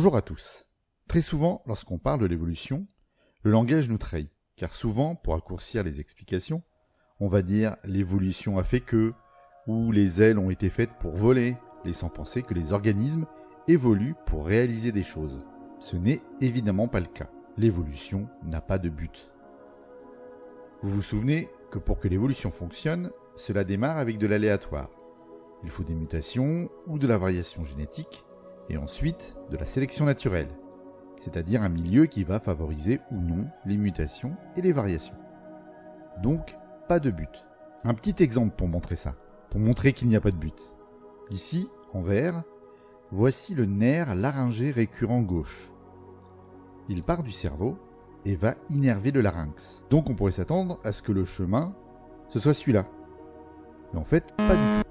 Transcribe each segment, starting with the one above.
Bonjour à tous. Très souvent, lorsqu'on parle de l'évolution, le langage nous trahit, car souvent, pour raccourcir les explications, on va dire l'évolution a fait que, ou les ailes ont été faites pour voler, laissant penser que les organismes évoluent pour réaliser des choses. Ce n'est évidemment pas le cas. L'évolution n'a pas de but. Vous vous souvenez que pour que l'évolution fonctionne, cela démarre avec de l'aléatoire. Il faut des mutations ou de la variation génétique, et ensuite de la sélection naturelle, c'est-à-dire un milieu qui va favoriser ou non les mutations et les variations. Donc, pas de but. Un petit exemple pour montrer ça, pour montrer qu'il n'y a pas de but. Ici, en vert, voici le nerf laryngé récurrent gauche. Il part du cerveau et va innerver le larynx. Donc on pourrait s'attendre à ce que le chemin, ce soit celui-là. Mais en fait, pas du tout.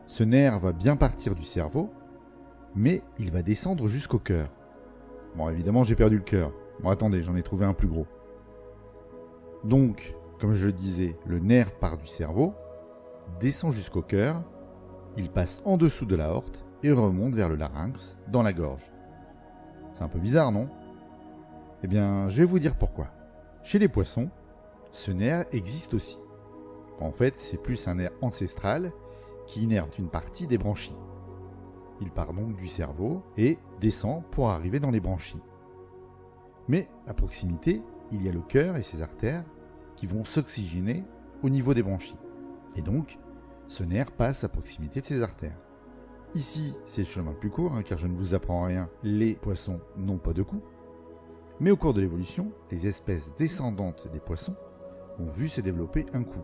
Ce nerf va bien partir du cerveau, mais il va descendre jusqu'au cœur. Bon, évidemment, j'ai perdu le cœur. Bon, attendez, j'en ai trouvé un plus gros. Donc, comme je le disais, le nerf part du cerveau, descend jusqu'au cœur, il passe en dessous de l'aorte et remonte vers le larynx, dans la gorge. C'est un peu bizarre, non ? Eh bien, je vais vous dire pourquoi. Chez les poissons, ce nerf existe aussi. En fait, c'est plus un nerf ancestral qui innerve une partie des branchies. Il part donc du cerveau et descend pour arriver dans les branchies. Mais à proximité, il y a le cœur et ses artères qui vont s'oxygéner au niveau des branchies. Et donc, ce nerf passe à proximité de ces artères. Ici, c'est le chemin le plus court, car je ne vous apprends rien, les poissons n'ont pas de cou. Mais au cours de l'évolution, les espèces descendantes des poissons ont vu se développer un cou.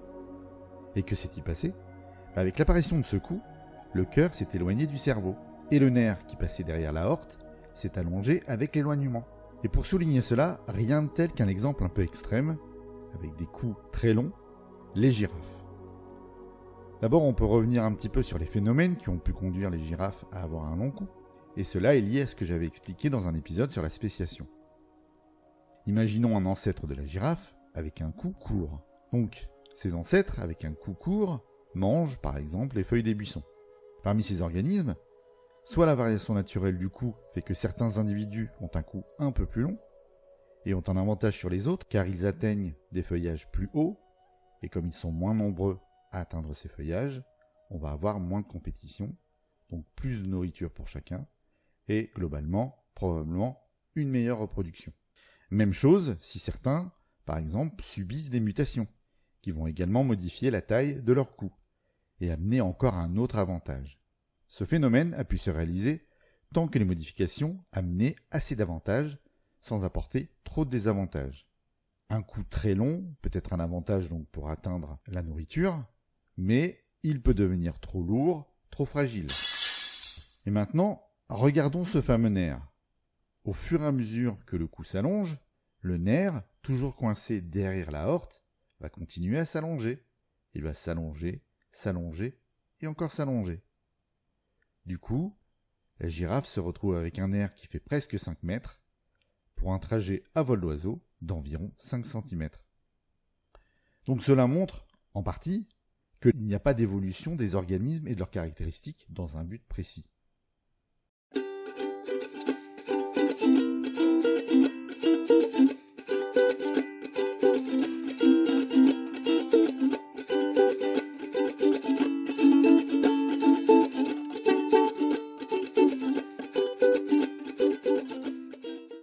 Et que s'est-il passé ? Avec l'apparition de ce cou, le cœur s'est éloigné du cerveau, et le nerf qui passait derrière l'aorte s'est allongé avec l'éloignement. Et pour souligner cela, rien de tel qu'un exemple un peu extrême, avec des coups très longs, les girafes. D'abord, on peut revenir un petit peu sur les phénomènes qui ont pu conduire les girafes à avoir un long cou, et cela est lié à ce que j'avais expliqué dans un épisode sur la spéciation. Imaginons un ancêtre de la girafe avec un cou court. Donc, ces ancêtres avec un cou court mangent par exemple les feuilles des buissons. Parmi ces organismes, soit la variation naturelle du cou fait que certains individus ont un cou un peu plus long et ont un avantage sur les autres car ils atteignent des feuillages plus hauts, et comme ils sont moins nombreux à atteindre ces feuillages, on va avoir moins de compétition, donc plus de nourriture pour chacun, et globalement, probablement, une meilleure reproduction. Même chose si certains, par exemple, subissent des mutations, qui vont également modifier la taille de leur cou, et amener encore un autre avantage. Ce phénomène a pu se réaliser tant que les modifications amenaient assez d'avantages, sans apporter trop de désavantages. Un cou très long peut être un avantage donc pour atteindre la nourriture, mais il peut devenir trop lourd, trop fragile. Et maintenant, regardons ce fameux nerf. Au fur et à mesure que le cou s'allonge, le nerf, toujours coincé derrière l'aorte, va continuer à s'allonger. Il va s'allonger, s'allonger et encore s'allonger. Du coup, la girafe se retrouve avec un nerf qui fait presque 5 mètres pour un trajet à vol d'oiseau d'environ 5 cm. Donc cela montre, en partie, qu'il n'y a pas d'évolution des organismes et de leurs caractéristiques dans un but précis.